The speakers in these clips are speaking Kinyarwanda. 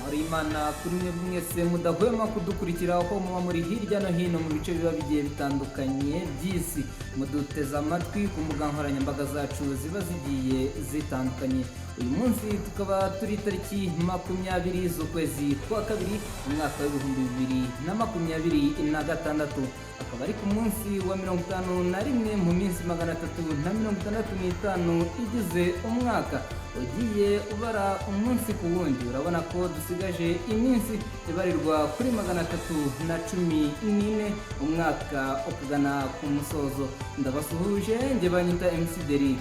Muri Imana kuri mwe mwese mudahwema kudukurikira aho muba muri hirya no hino mu bice biba bigiye bitandukanye by'isi, muduteze amatwi ku mbuga nkoranyambaga zacu ziba zigiye zitandukanye. Uyu munsi tukaba turi tariki 20 z'ukwezi kwa kabiri umwaka w'ibihumbi 2026, akaba ari ku munsi wa 51 mu minsi 365 igize umwaka. Ugiye ubara umunsi ku wundi urabona ko dusigaje iminsi ibarirwa kuri 314 umwaka ukagana ku musozo. Ndabasuhuje, nge banyita MC Derek,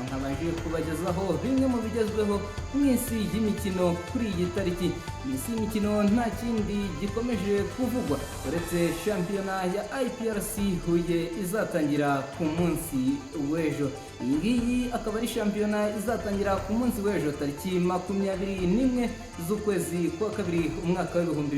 nkabanje kubagezaho bimwe mu bigezweho mu isi y'imikino kuri iyi tariki. Isi y'imikino nta kindi gikomeje kuvugwa uretse shampiyona ya IPRC Huye izatangira ku munsi w'ejo. Iyi ngiyi akaba ari shampiyona izatangira ku munsi w'ejo tariki 21 z'ukwezi kwa kabiri umwaka w'ibihumbi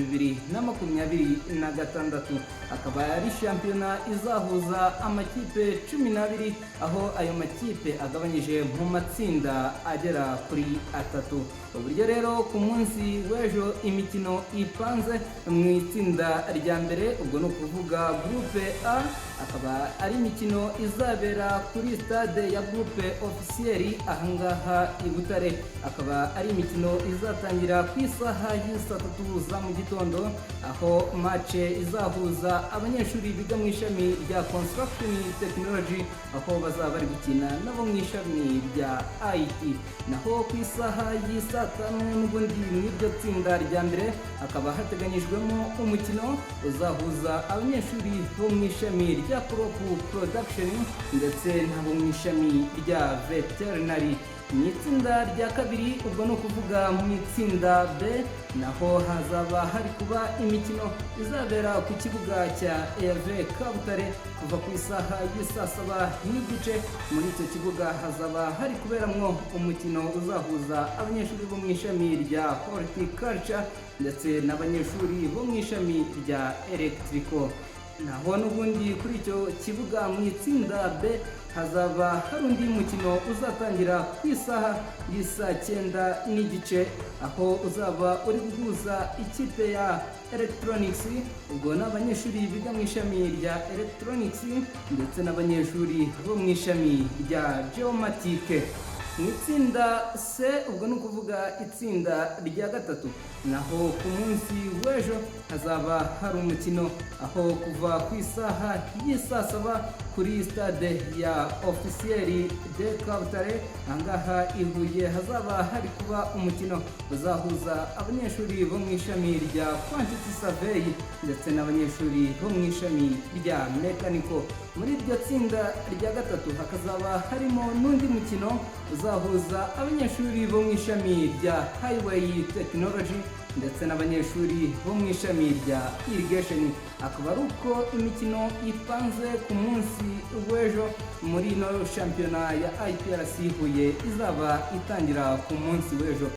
2026. Akaba ari shampiyona izahuza amakipe 12, aho ayo makipe agabanyije mu matsinda agera kuri 3. Uburyo rero ku munsi w'ejo imikino ipanze mu itsinda rya mbere, ubwo ni ukuvuga groupe A, akaba ari imikino izabera kuri stade ya groupe officiel ahangaha i Butare. Akaba ari imikino izatangira ku isaha y'isa 3 za mu gitondo, aho match izahuza abanyeshuri biga mu ishami rya construction technology, aho bazaba bari gukina nabo mu ishami rya IT. Naho ku isaha y'isa 5 n'ubundi mw'iryo tsinda rya mbere hakaba hateganyijwemo umukino uzahuza abanyeshuri bo mu ishami rya crop production ndetse n'abo mu ishami rya veterinary. Mu itsinda rya kabiri, ubwo ni ukuvuga mu itsinda B, naho hazaba hari kuba imikino izabera ku kibuga cya EV Kabutare kuva ku isaha y'isa 7:30. Muri icyo kibuga hazaba hari kuberamwo umukino uzahuza abanyeshuri bo mu ishami rya horticulture ndetse n'abanyeshuri bo mu ishami rya electrical. Naho n'ubundi kuri icyo kibuga mu itsinda B hazaba hari undi mukino uzatangira ku isaha y'isa 9:30, aho uzaba uri guhuza ikipe ya electronics, ubwo n'abanyeshuri biga mu ishami rya electronics ndetse n'abanyeshuri bo mu ishami rya geomatique. Mu itsinda C, ubwo ni ukuvuga itsinda rya gatatu, naho ku munsi w'ejo hazaba hari umukino, aho kuva ku isaha y'isa 7 kuri stade ya officiel de Kabutare ahangaha i Huye hazaba hari kuba umukino uzahuza abanyeshuri bo mu ishami rya quantity survey ndetse n'abanyeshuri bo mu ishami rya mechanical. Muri iryo tsinda rya gatatu hakazaba harimo n'undi mukino uzahuza abanyeshuri bo mu ishami rya highway technology ndetse n'abanyeshuri bo mu ishami rya irrigation. Akaba ari uko imikino ipanze ku munsi w'ejo muri no shampiyona ya IPRC Huye izaba itangira ku munsi w'ejo.